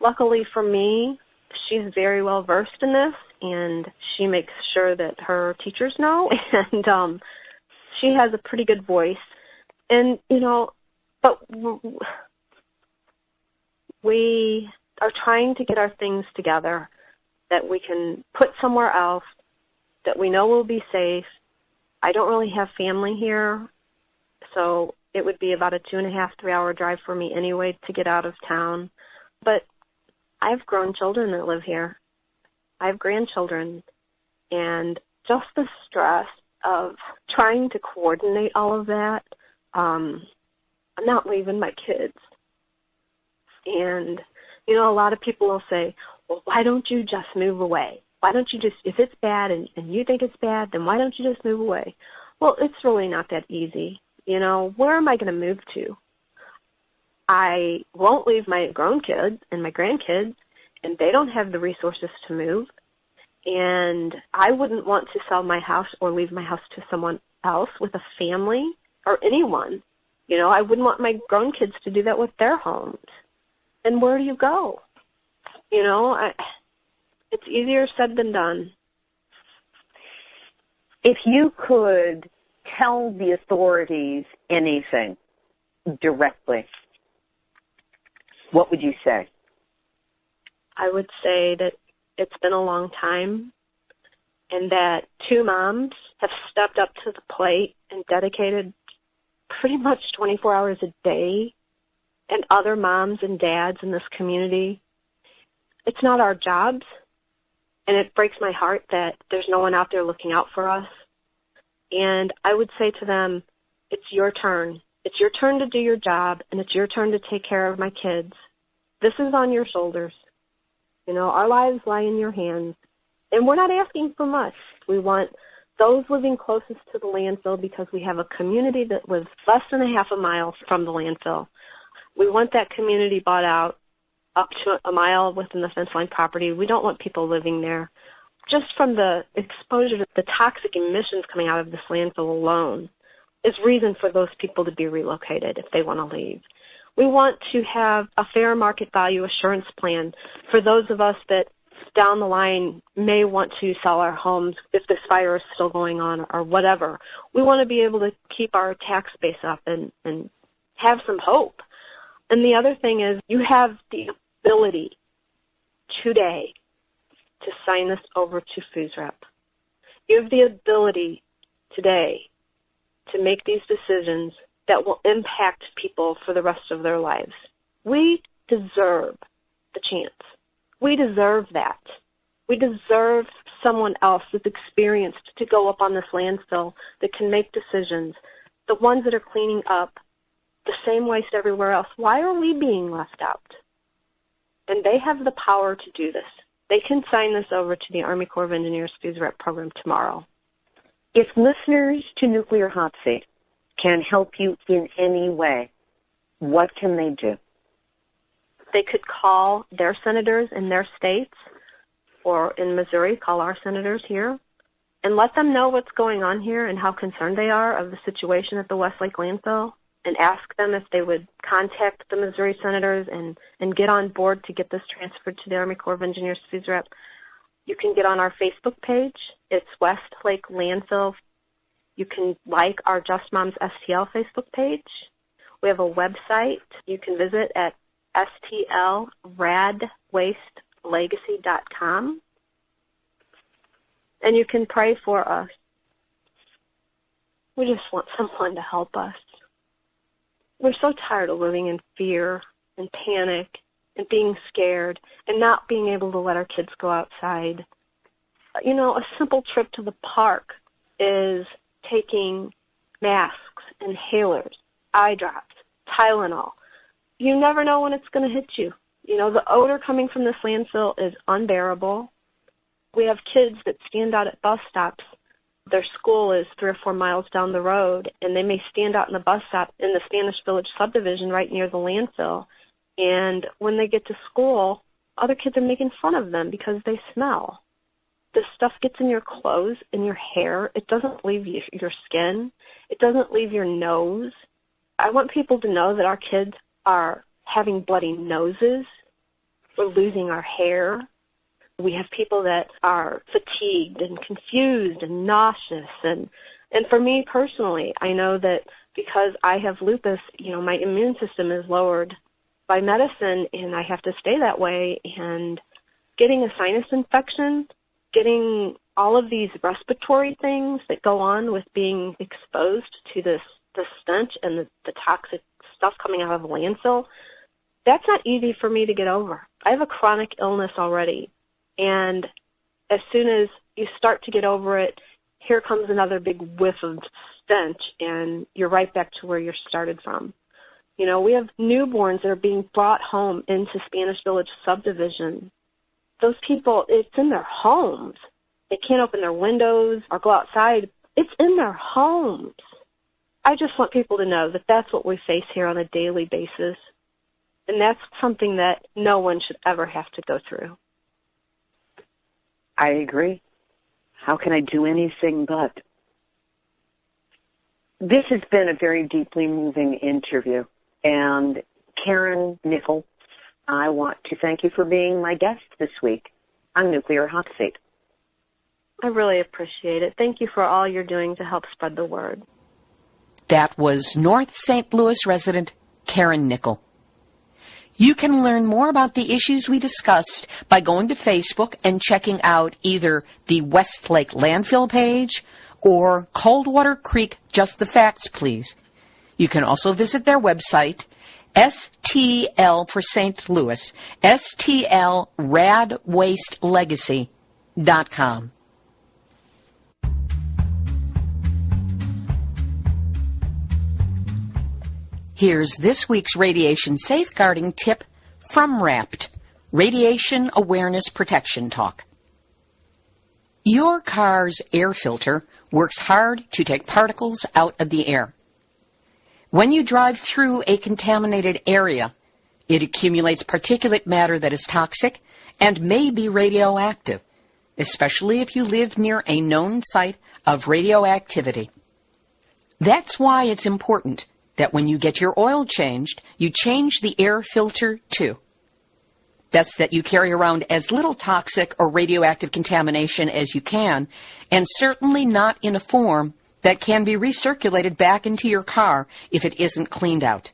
luckily for me, she's very well versed in this, and she makes sure that her teachers know, and she has a pretty good voice. And, you know, but we are trying to get our things together that we can put somewhere else that we know will be safe. I don't really have family here, so it would be about a 2.5, 3-hour drive for me anyway to get out of town. But I have grown children that live here. I have grandchildren, and just the stress of trying to coordinate all of that, I'm not leaving my kids. And, you know, a lot of people will say, well, why don't you just move away? Why don't you just, if it's bad and you think it's bad, then why don't you just move away? Well, it's really not that easy. You know, where am I going to move to? I won't leave my grown kids and my grandkids, and they don't have the resources to move. And I wouldn't want to sell my house or leave my house to someone else with a family or anyone. You know, I wouldn't want my grown kids to do that with their homes. And where do you go? You know, it's easier said than done. If you could tell the authorities anything directly, what would you say? I would say that it's been a long time and that 2 moms have stepped up to the plate and dedicated pretty much 24 hours a day, and other moms and dads in this community. It's not our jobs, and it breaks my heart that there's no one out there looking out for us. And I would say to them, it's your turn. It's your turn to do your job, and it's your turn to take care of my kids. This is on your shoulders. You know, our lives lie in your hands. And we're not asking for much. We want those living closest to the landfill because we have a community that lives less than a half a mile from the landfill. We want that community bought out up to a mile within the fence line property. We don't want people living there. Just from the exposure to the toxic emissions coming out of this landfill alone is reason for those people to be relocated if they want to leave. We want to have a fair market value assurance plan for those of us that down the line may want to sell our homes if this fire is still going on or whatever. We want to be able to keep our tax base up and have some hope. And the other thing is you have the ability today to sign this over to FUSREP. You have the ability today to make these decisions that will impact people for the rest of their lives. We deserve the chance. We deserve that. We deserve someone else that's experienced to go up on this landfill that can make decisions, the ones that are cleaning up the same waste everywhere else. Why are we being left out? And they have the power to do this. They can sign this over to the Army Corps of Engineers FUSREP program tomorrow. If listeners to Nuclear Hot Seat can help you in any way, what can they do? They could call their senators in their states, or in Missouri, call our senators here, and let them know what's going on here and how concerned they are of the situation at the Westlake landfill, and ask them if they would contact the Missouri senators and get on board to get this transferred to the Army Corps of Engineers FUSREP. You can get on our Facebook page. It's Westlake Landfill. You can like our Just Moms STL Facebook page. We have a website you can visit at stlradwastelegacy.com. And you can pray for us. We just want someone to help us. We're so tired of living in fear and panic and being scared and not being able to let our kids go outside. You know, a simple trip to the park is taking masks, inhalers, eye drops, Tylenol. You never know when it's going to hit you. You know, the odor coming from this landfill is unbearable. We have kids that stand out at bus stops. Their school is 3 or 4 miles down the road, and they may stand out in the bus stop in the Spanish Village subdivision right near the landfill. And when they get to school, other kids are making fun of them because they smell. This stuff gets in your clothes, in your hair. It doesn't leave your skin. It doesn't leave your nose. I want people to know that our kids are having bloody noses. We're losing our hair. We have people that are fatigued and confused and nauseous. And for me personally, I know that because I have lupus, you know, my immune system is lowered by medicine, and I have to stay that way. And getting a sinus infection, getting all of these respiratory things that go on with being exposed to the stench and the toxic stuff coming out of the landfill, that's not easy for me to get over. I have a chronic illness already. And as soon as you start to get over it, here comes another big whiff of stench, and you're right back to where you started from. You know, we have newborns that are being brought home into Spanish Village subdivision. Those people, it's in their homes. They can't open their windows or go outside. It's in their homes. I just want people to know that that's what we face here on a daily basis, and that's something that no one should ever have to go through. I agree. How can I do anything but? This has been a very deeply moving interview. And Karen Nickle, I want to thank you for being my guest this week on Nuclear Hotseat. I really appreciate it. Thank you for all you're doing to help spread the word. That was North St. Louis resident Karen Nickle. You can learn more about the issues we discussed by going to Facebook and checking out either the Westlake Landfill page or Coldwater Creek Just the Facts, Please. You can also visit their website, STL for St. Louis, stl.radwastelegacy.com. Here's this week's radiation safeguarding tip from WRAPT, Radiation Awareness Protection Talk. Your car's air filter works hard to take particles out of the air. When you drive through a contaminated area, it accumulates particulate matter that is toxic and may be radioactive, especially if you live near a known site of radioactivity. That's why it's important that when you get your oil changed, you change the air filter too. Best that you carry around as little toxic or radioactive contamination as you can, and certainly not in a form that can be recirculated back into your car if it isn't cleaned out.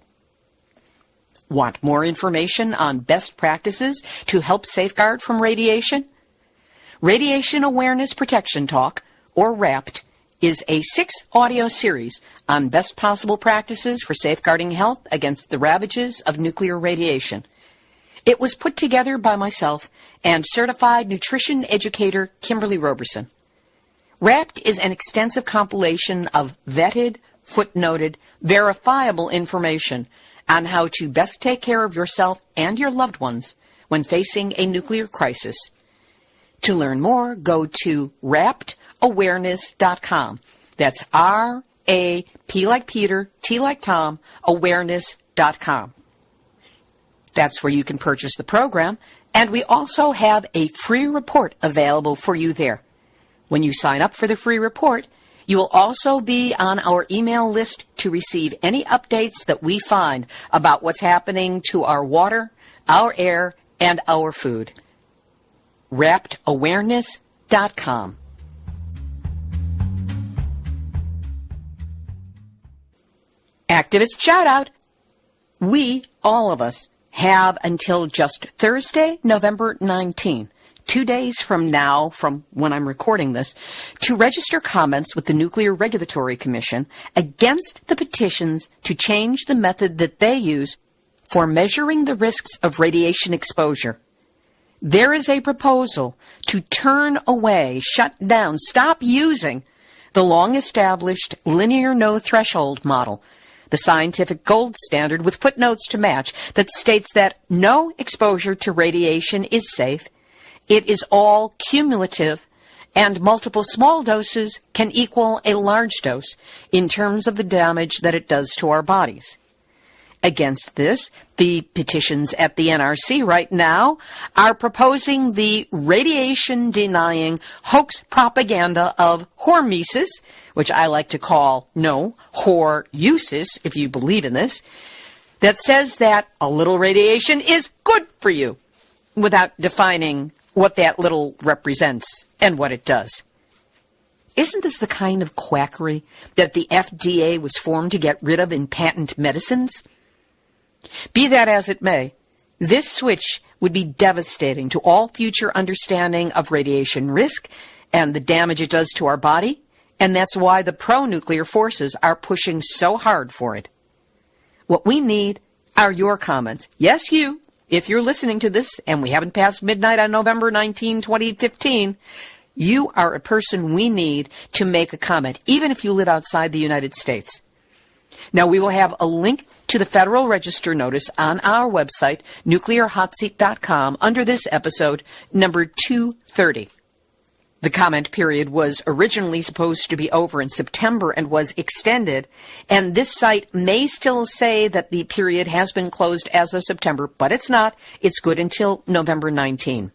Want more information on best practices to help safeguard from radiation? Radiation Awareness Protection Talk, or WRAPT, is a 6-audio series on best possible practices for safeguarding health against the ravages of nuclear radiation. It was put together by myself and certified nutrition educator Kimberly Roberson. WRAPT is an extensive compilation of vetted, footnoted, verifiable information on how to best take care of yourself and your loved ones when facing a nuclear crisis. To learn more, go to raptawareness.com. That's R-A-P like Peter, T like Tom, awareness.com. That's where you can purchase the program, and we also have a free report available for you there. When you sign up for the free report, You will also be on our email list to receive any updates that we find about what's happening to our water, our air, and our food. WrappedAwareness.com. Activist shout out. We, all of us, have until just Thursday, November 19, 2 days from now, from when I'm recording this, to register comments with the Nuclear Regulatory Commission against the petitions to change the method that they use for measuring the risks of radiation exposure. There is a proposal to turn away, shut down, stop using the long-established linear no-threshold model, the scientific gold standard with footnotes to match, that states that no exposure to radiation is safe. It is all cumulative, and multiple small doses can equal a large dose in terms of the damage that it does to our bodies. Against this, the petitions at the NRC right now are proposing the radiation-denying hoax propaganda of hormesis, which I like to call, horeusis, if you believe in this, that says that a little radiation is good for you, without defining what that little represents and what it does. Isn't this the kind of quackery that the FDA was formed to get rid of in patent medicines? Be that as it may, this switch would be devastating to all future understanding of radiation risk and the damage it does to our body, and that's why the pro-nuclear forces are pushing so hard for it. What we need are your comments. Yes, you. If you're listening to this and we haven't passed midnight on November 19, 2015, you are a person we need to make a comment, even if you live outside the United States. Now, we will have a link to the Federal Register notice on our website, nuclearhotseat.com, under this episode, number 230. The comment period was originally supposed to be over in September and was extended, and this site may still say that the period has been closed as of September, but it's not. It's good until November 19.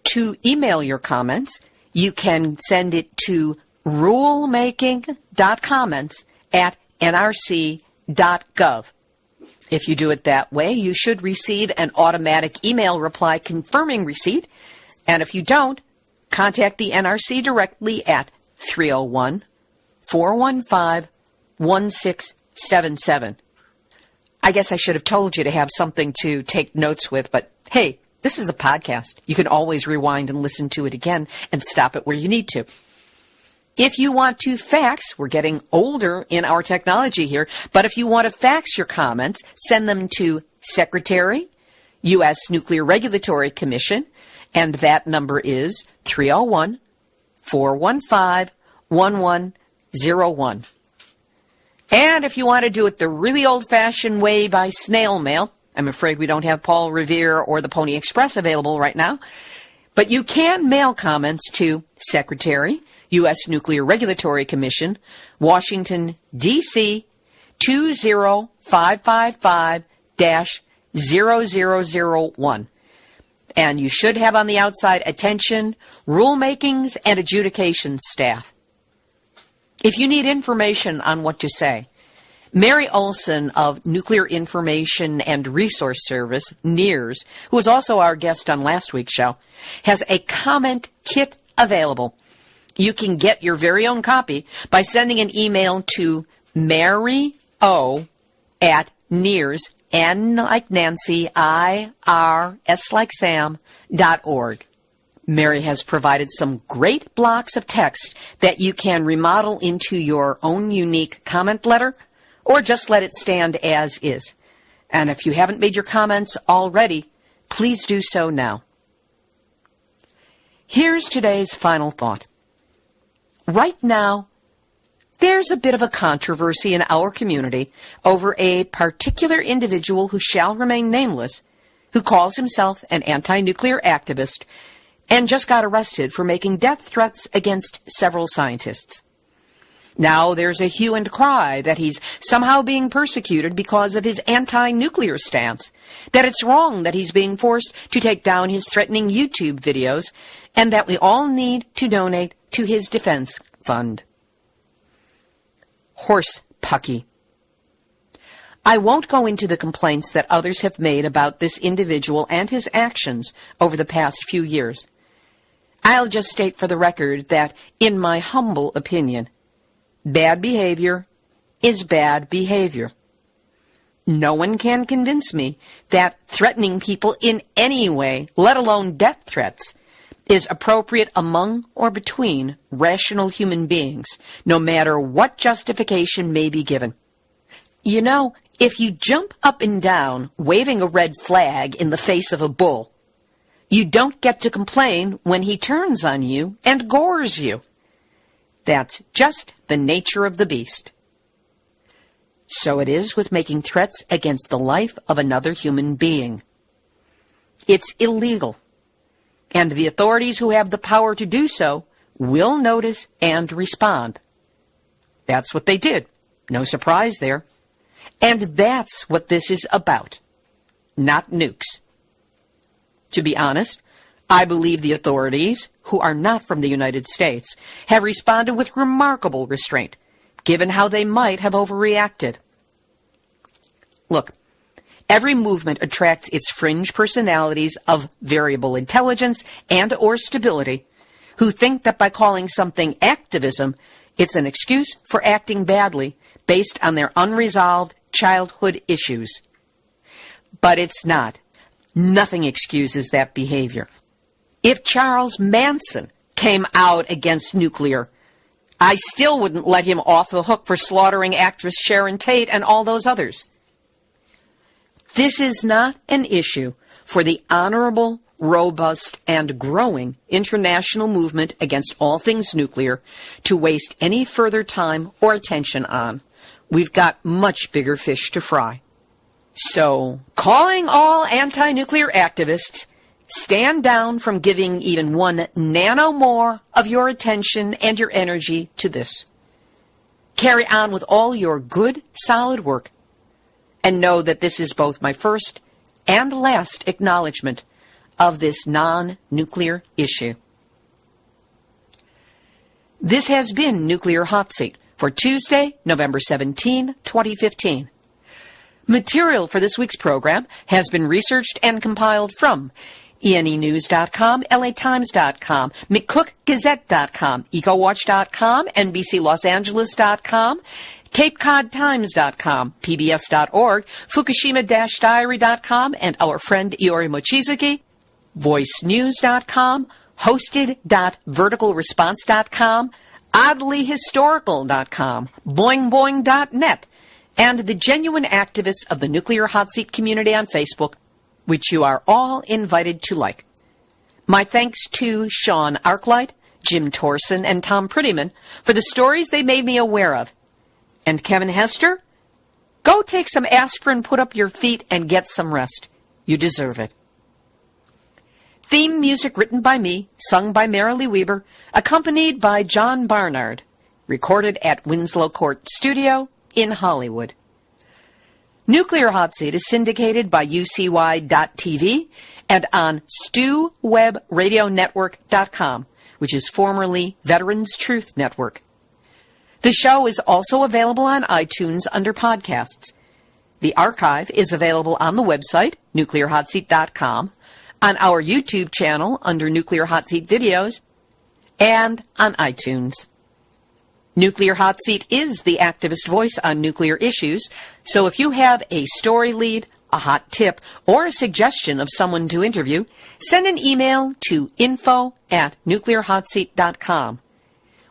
To email your comments, you can send it to rulemaking.comments@nrc.gov. If you do it that way, you should receive an automatic email reply confirming receipt, and if you don't, contact the NRC directly at 301-415-1677. I guess I should have told you to have something to take notes with, but hey, this is a podcast. You can always rewind and listen to it again and stop it where you need to. If you want to fax, we're getting older in our technology here, but if you want to fax your comments, send them to Secretary, U.S. Nuclear Regulatory Commission, and that number is 301-415-1101. And if you want to do it the really old-fashioned way by snail mail, I'm afraid we don't have Paul Revere or the Pony Express available right now, but you can mail comments to Secretary, U.S. Nuclear Regulatory Commission, Washington, D.C., 20555-0001. And you should have on the outside, attention, rulemakings, and adjudication staff. If you need information on what to say, Mary Olson of Nuclear Information and Resource Service, NIRS, who was also our guest on last week's show, has a comment kit available. You can get your very own copy by sending an email to MaryO@NIRS, N like Nancy, I-R, S like Sam.org. Mary has provided some great blocks of text that you can remodel into your own unique comment letter, or just let it stand as is. And if you haven't made your comments already, please do so now. Here's today's final thought. Right now, there's a bit of a controversy in our community over a particular individual who shall remain nameless, who calls himself an anti-nuclear activist and just got arrested for making death threats against several scientists. Now there's a hue and cry that he's somehow being persecuted because of his anti-nuclear stance, that it's wrong that he's being forced to take down his threatening YouTube videos, and that we all need to donate to his defense fund. horse-pucky. I won't go into the complaints that others have made about this individual and his actions over the past few years. I'll just state for the record that, in my humble opinion, bad behavior is bad behavior. No one can convince me that threatening people in any way, let alone death threats, is appropriate among or between rational human beings, no matter what justification may be given. You know, if you jump up and down waving a red flag in the face of a bull, you don't get to complain when he turns on you and gores you. That's just the nature of the beast. So it is with making threats against the life of another human being. It's illegal, and the authorities who have the power to do so will notice and respond. That's what they did. No surprise there. And that's what this is about, not nukes. To be honest, I believe the authorities, who are not from the United States, have responded with remarkable restraint, given how they might have overreacted. Look, every movement attracts its fringe personalities of variable intelligence and or stability, who think that by calling something activism, it's an excuse for acting badly based on their unresolved childhood issues. But it's not. Nothing excuses that behavior. If Charles Manson came out against nuclear, I still wouldn't let him off the hook for slaughtering actress Sharon Tate and all those others. This is not an issue for the honorable, robust, and growing international movement against all things nuclear to waste any further time or attention on. We've got much bigger fish to fry. So, calling all anti-nuclear activists, stand down from giving even one nano more of your attention and your energy to this. Carry on with all your good, solid work, and know that this is both my first and last acknowledgement of this non-nuclear issue. This has been Nuclear Hot Seat for Tuesday, November 17, 2015. Material for this week's program has been researched and compiled from ENEnews.com, LATimes.com, McCookGazette.com, EcoWatch.com, NBCLosAngeles.com, CapeCodTimes.com, PBS.org, Fukushima-Diary.com, and our friend Iori Mochizuki, VoiceNews.com, Hosted.VerticalResponse.com, OddlyHistorical.com, BoingBoing.net, and the genuine activists of the Nuclear Hot Seat community on Facebook, which you are all invited to like. My thanks to Sean Arklight, Jim Torson, and Tom Prettyman for the stories they made me aware of. And Kevin Hester, go take some aspirin, put up your feet, and get some rest. You deserve it. Theme music written by me, sung by Marilee Weber, accompanied by John Barnard, recorded at Winslow Court Studio in Hollywood. Nuclear Hot Seat is syndicated by UCY.TV and on StewWebRadioNetwork.com, which is formerly Veterans Truth Network. The show is also available on iTunes under podcasts. The archive is available on the website, nuclearhotseat.com, on our YouTube channel under Nuclear Hot Seat Videos, and on iTunes. Nuclear Hot Seat is the activist voice on nuclear issues, so if you have a story lead, a hot tip, or a suggestion of someone to interview, send an email to info@nuclearhotseat.com.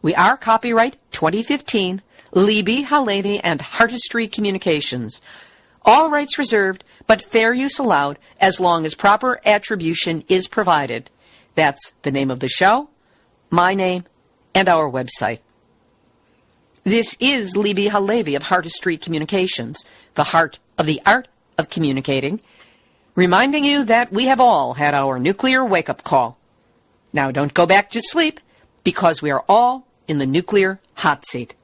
We are copyright 2015, Libbe HaLevy and Heartistry Communications. All rights reserved, but fair use allowed as long as proper attribution is provided. That's the name of the show, my name, and our website. This is Libbe HaLevy of Heartistry Communications, the heart of the art of communicating, reminding you that we have all had our nuclear wake-up call. Now don't go back to sleep, because we are all in the nuclear hot seat.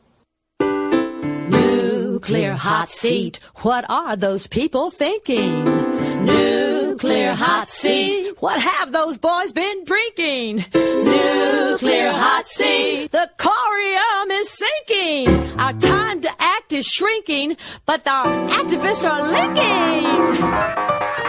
Nuclear hot seat. What are those people thinking? Nuclear hot seat. What have those boys been drinking? Nuclear hot seat. The corium is sinking. Our time to is shrinking, but the activists are linking.